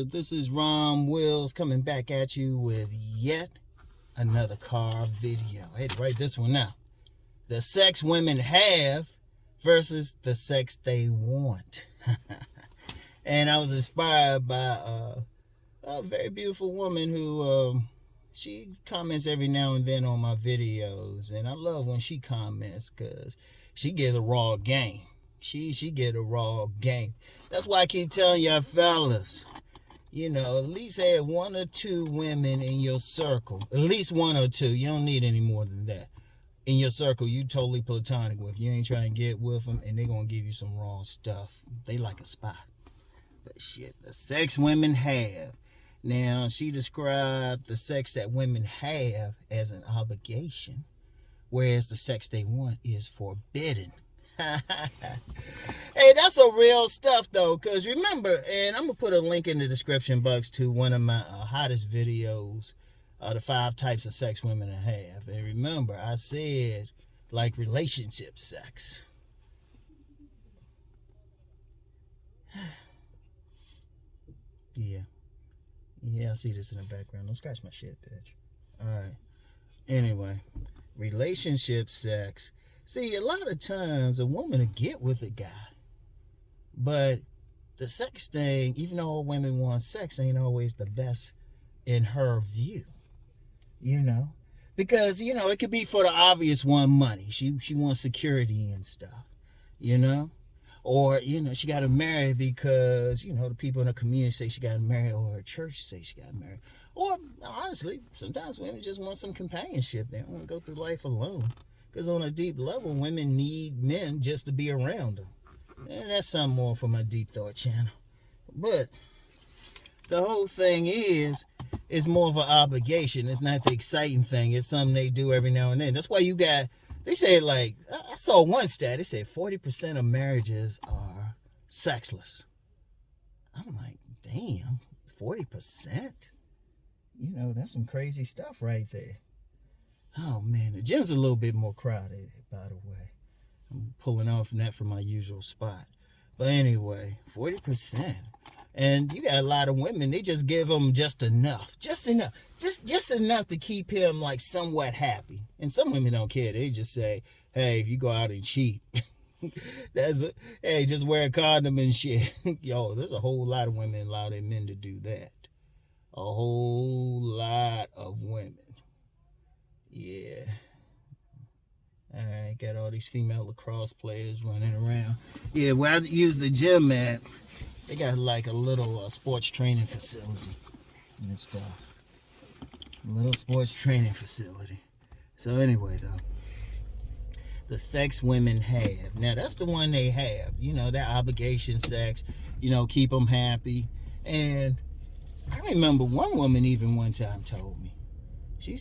there. This is Rom Wills coming back at you with yet another car video. I had to write this one out. The sex women have versus the sex they want. And I was inspired by a very beautiful woman who she comments every now and then on my videos, and I love when she comments because she get a raw game. She get a raw game. That's why I keep telling y'all fellas, you know, at least have one or two women in your circle. At least one or two. You don't need any more than that. In your circle, you totally platonic with. You ain't trying to get with them, and they're going to give you some raw stuff. They like a spot. But shit, the sex women have. Now, she described the sex that women have as an obligation, whereas the sex they want is forbidden. Hey, that's a real stuff though, because remember, and I'm gonna put a link in the description box to one of my hottest videos, the 5 types of sex women I have. And remember, I said like relationship sex. Yeah, I see this in the background. Don't scratch my shit, bitch. All right. Anyway, relationship sex. See, a lot of times a woman will get with a guy, but the sex thing, even though all women want sex, ain't always the best in her view, you know? Because, you know, it could be for the obvious one, money. She wants security and stuff, you know? Or, you know, she got to marry because, you know, the people in her community say she got to marry, or her church say she got to marry. Or, honestly, sometimes women just want some companionship. They don't want to go through life alone. Because on a deep level, women need men just to be around them. And that's something more for my Deep Thought channel. But the whole thing is more of an obligation. It's not the exciting thing. It's something they do every now and then. That's why you got, they say like, I saw one stat. They said 40% of marriages are sexless. I'm like, damn, 40%? You know, that's some crazy stuff right there. Oh man, the gym's a little bit more crowded, by the way. I'm pulling off that from my usual spot. But anyway, 40%. And you got a lot of women, they just give them just enough. Just enough to keep him like somewhat happy. And some women don't care. They just say, hey, if you go out and cheat, hey, just wear a condom and shit. Yo, there's a whole lot of women allow their men to do that. A whole lot of women. Yeah. Alright, got all these female lacrosse players running around. Yeah, where I use the gym at, they got like a little sports training facility and stuff. A little sports training facility. So anyway though, the sex women have. Now that's the one they have. You know, that obligation sex, you know, keep them happy. And I remember one woman even one time told me, she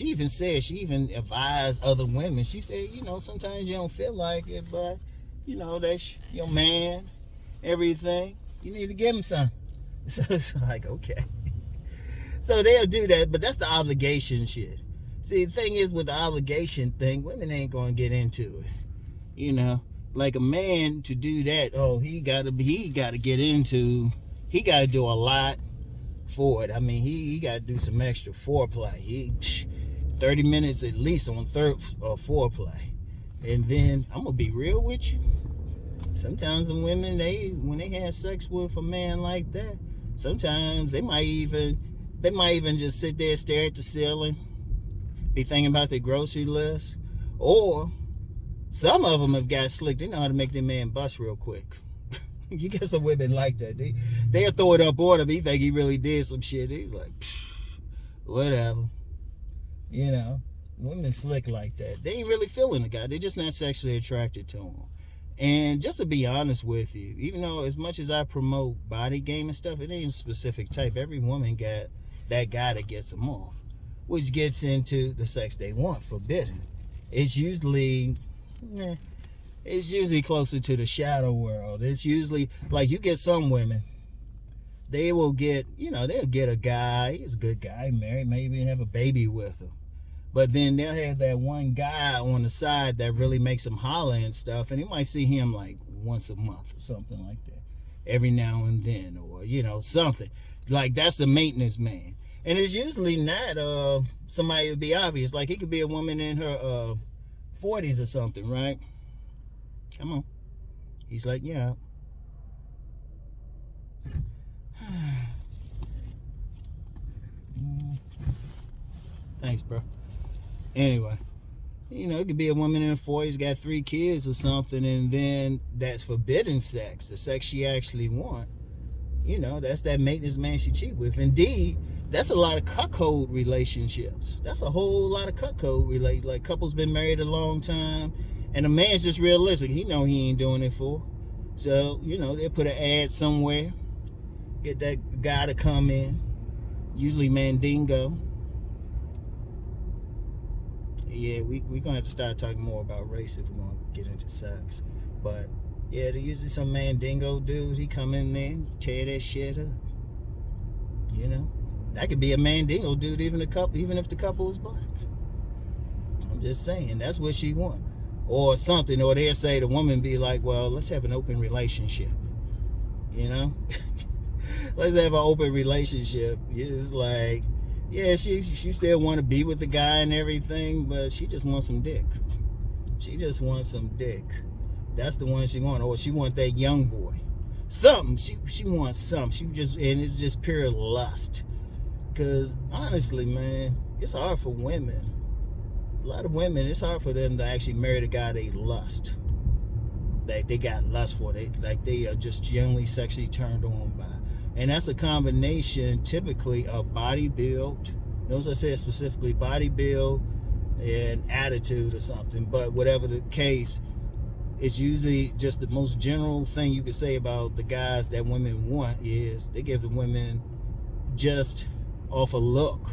even advised other women. She said, you know, sometimes you don't feel like it, but, you know, that's your man, everything. You need to give him some. So it's like, okay. So they'll do that, but that's the obligation shit. See, the thing is with the obligation thing, women ain't going to get into it. You know, like a man to do that, he got to do a lot for it. I mean, he got to do some extra foreplay. 30 minutes at least on foreplay. And then I'm gonna be real with you. Sometimes the women, when they have sex with a man like that, sometimes they might even just sit there, stare at the ceiling, be thinking about their grocery list. Or some of them have got slick. They know how to make their man bust real quick. You get some women like that. They'll throw it up on him. He think he really did some shit. He's like, whatever. You know, women slick like that. They ain't really feeling the guy. They're just not sexually attracted to him. And just to be honest with you, even though as much as I promote body game and stuff, it ain't a specific type. Every woman got that guy that gets them off, which gets into the sex they want, forbidden. It's usually closer to the shadow world. It's usually like you get some women, they will get, you know, they'll get a guy, he's a good guy, married, maybe have a baby with him. But then they'll have that one guy on the side that really makes them holler and stuff, and you might see him like once a month or something like that. every now and then, or something like that's the maintenance man. And it's usually not somebody who would be obvious. Like, it could be a woman in her 40s or something, right? Come on. He's like, yeah. Thanks, bro. Anyway, it could be a woman in her 40s, got 3 kids or something, and then that's forbidden sex, the sex she actually wants. That's that maintenance man she cheat with. Indeed, that's a lot of cuckold relationships. That's a whole lot of cuckold like couples been married a long time, and the man's just realistic. He know he ain't doing it for. So, they put an ad somewhere, get that guy to come in, usually Mandingo. Yeah, we gonna have to start talking more about race if we're gonna get into sex. But yeah, there's usually some Mandingo dude. He come in there, tear that shit up. That could be a Mandingo dude, even if the couple is black. I'm just saying, that's what she want, or something. Or they'll say, the woman be like, well, let's have an open relationship. Let's have an open relationship. It's like, yeah, she still want to be with the guy and everything, but she just wants some dick. She just wants some dick. That's the one she want. Or she want that young boy. Something. She wants something. And it's just pure lust. Because honestly, man, it's hard for women. A lot of women, it's hard for them to actually marry the guy they lust. They got lust for. They are just generally sexually turned on by. And that's a combination, typically, of body build. Notice I said specifically body build and attitude or something. But whatever the case, it's usually just the most general thing you could say about the guys that women want is they give the women just off a look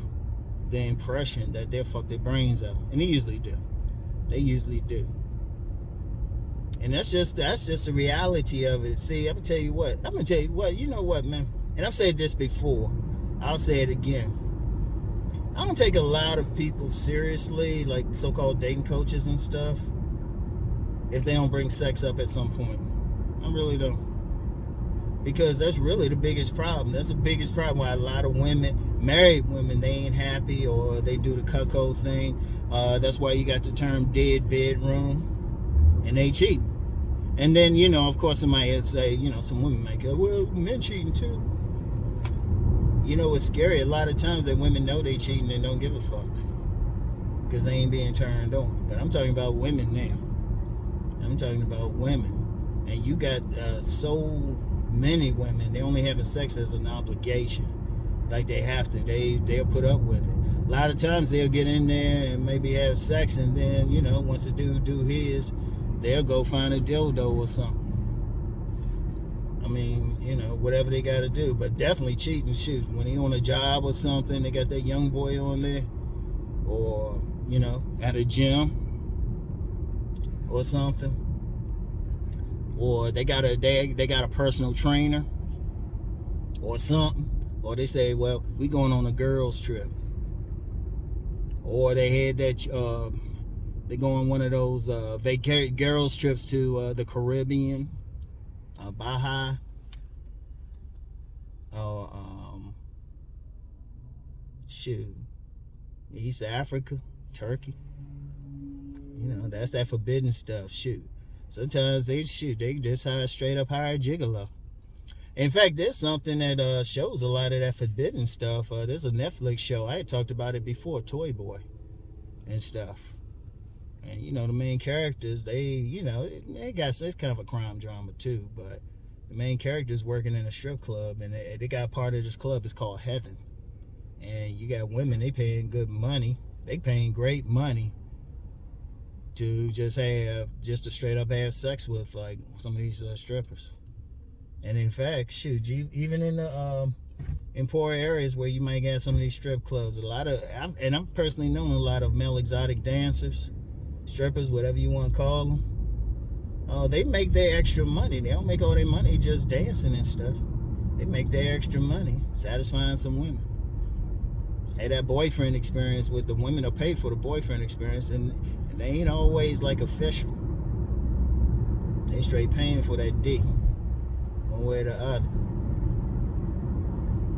the impression that they'll fuck their brains out. And they usually do. And that's just the reality of it. See, I'm gonna tell you what, you know what, man? And I've said this before, I'll say it again. I don't take a lot of people seriously, like so-called dating coaches and stuff, if they don't bring sex up at some point. I really don't. Because that's really the biggest problem. That's the biggest problem why a lot of women, married women, they ain't happy, or they do the cuckold thing. That's why you got the term dead bedroom, and they cheat. And then, of course, somebody will say, some women might go, well, men cheating too. It's scary. A lot of times that women know they cheating and don't give a fuck because they ain't being turned on. But I'm talking about women now. I'm talking about women. And you got so many women, they only having sex as an obligation. Like they have to. They'll put up with it. A lot of times they'll get in there and maybe have sex, and then, once the dude do his, they'll go find a dildo or something. I mean, whatever they got to do. But definitely cheating, shoot. When he on a job or something, they got that young boy on there. Or, at a gym or something. Or they got a personal trainer or something. Or they say, well, we going on a girls trip. Or they had that... they go on one of those girls trips to the Caribbean, Baja, or East Africa, Turkey. That's that forbidden stuff. Shoot, sometimes they just straight up hire a gigolo. In fact, there's something that shows a lot of that forbidden stuff. There's a Netflix show. I had talked about it before, Toy Boy and stuff. And, the main characters, it's kind of a crime drama too, but the main character's working in a strip club, and they got part of this club, it's called Heaven. And you got women, they paying good money. They paying great money to just to straight up have sex with, like, some of these strippers. And in fact, shoot, even in the in poor areas where you might get some of these strip clubs, I've personally known a lot of male exotic dancers, strippers, whatever you want to call them. They make their extra money. They don't make all their money just dancing and stuff. They make their extra money satisfying some women. Hey, that boyfriend experience with the women will pay for the boyfriend experience, and they ain't always like official. They straight paying for that dick. Or way or the other.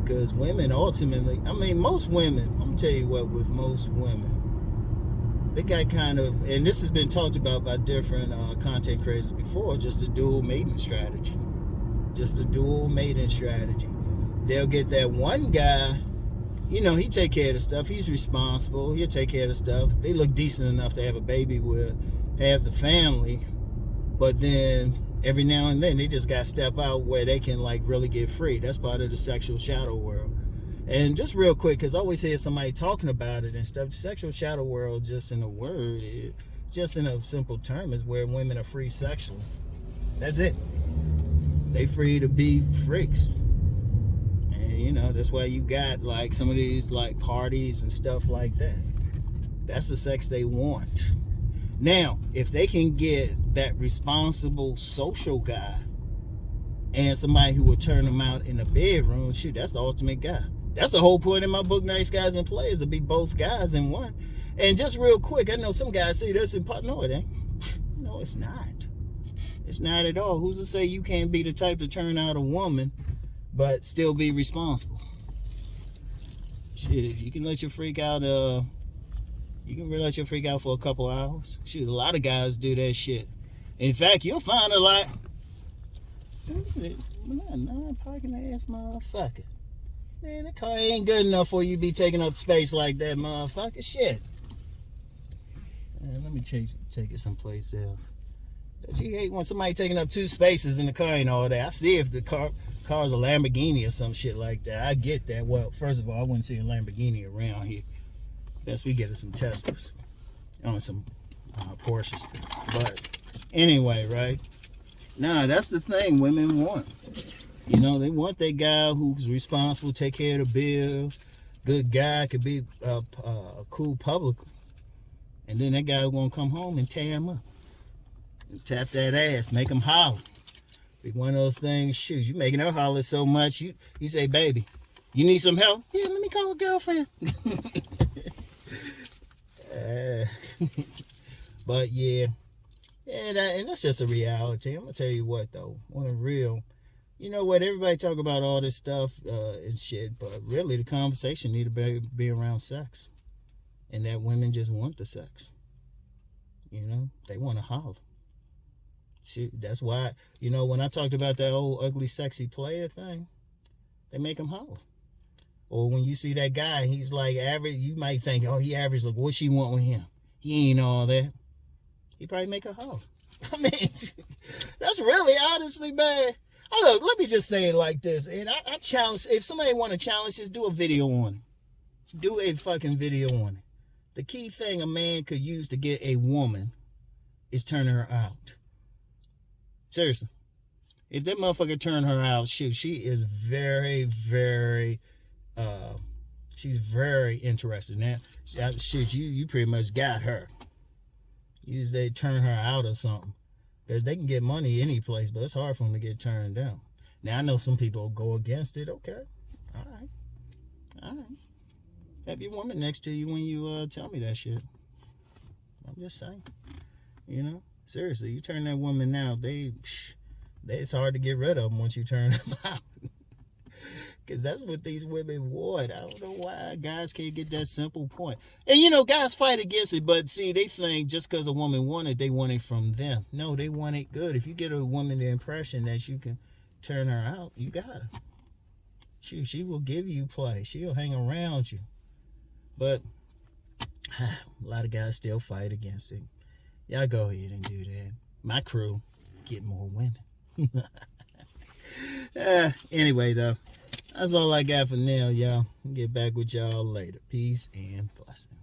Because women ultimately, I mean, most women, I'm going to tell you what, with most women, they got kind of, and this has been talked about by different content creators before, just a dual mating strategy. Just a dual mating strategy. They'll get that one guy, you know, he take care of the stuff. He's responsible. He'll take care of the stuff. They look decent enough to have a baby with, have the family. But then every now and then they just got to step out where they can like really get free. That's part of the sexual shadow world. And just real quick, because I always hear somebody talking about it and stuff, the sexual shadow world, just in a word, just in a simple term, is where women are free sexually. That's it. They free to be freaks. And, you know, that's why you got, like, some of these, like, parties and stuff like that. That's the sex they want. Now, if they can get that responsible social guy and somebody who will turn them out in the bedroom, shoot, that's the ultimate guy. That's the whole point in my book, Nice Guys and Players, to be both guys in one. And just real quick, I know some guys see this and no, it ain't. No, it's not. It's not at all. Who's to say you can't be the type to turn out a woman but still be responsible? Shit, you can let your freak out, you can let your freak out for a couple hours. Shoot, a lot of guys do that shit. In fact, you'll find a lot. Non-parking ass motherfucker. Man, that car ain't good enough for you to be taking up space like that, motherfucker. Shit. Man, let me take it someplace else. Don't you hate when somebody taking up 2 spaces in the car and all that? I see if the car's a Lamborghini or some shit like that. I get that. Well, first of all, I wouldn't see a Lamborghini around here. Best we get us some Teslas. On some Porsches. But anyway, right? Nah, that's the thing women want. You know, they want that guy who's responsible, take care of the bills. Good guy, could be cool public. And then that guy gonna come home and tear him up. And tap that ass, make him holler. Be one of those things, shoot, you making her holler so much, you say, baby, you need some help? Yeah, let me call a girlfriend. But yeah, and that's just a reality. I'm gonna tell you what though, on a real, you know what, everybody talk about all this stuff and shit, but really the conversation need to be around sex. And that women just want the sex. You know, they want to holler. Shit, that's why, you know, when I talked about that old ugly sexy player thing, they make them holler. Or when you see that guy, he's like average, you might think, oh, he average, look, what she want with him? He ain't all that. He probably make a holler. I mean, that's really honestly, man. Oh, look, let me just say it like this. And I challenge, if somebody want to challenge this, do a video on it. Do a fucking video on it. The key thing a man could use to get a woman is turning her out. Seriously. If that motherfucker turn her out, shoot, she is very, very, she's very interested. Now, shit, you pretty much got her. They turn her out or something. Because they can get money any place, but it's hard for them to get turned down. Now, I know some people go against it. Okay. All right. Have your woman next to you when you tell me that shit. I'm just saying. You know? Seriously, you turn that woman out, it's hard to get rid of them once you turn them out. Because that's what these women want. I don't know why guys can't get that simple point. And, you know, guys fight against it, but see, they think just because a woman want it, they want it from them. No, they want it good. If you get a woman the impression that you can turn her out, you got her. She will give you play. She'll hang around you. But a lot of guys still fight against it. Y'all go ahead and do that. My crew, get more women. Anyway, though, that's all I got for now, y'all. Get back with y'all later. Peace and blessings.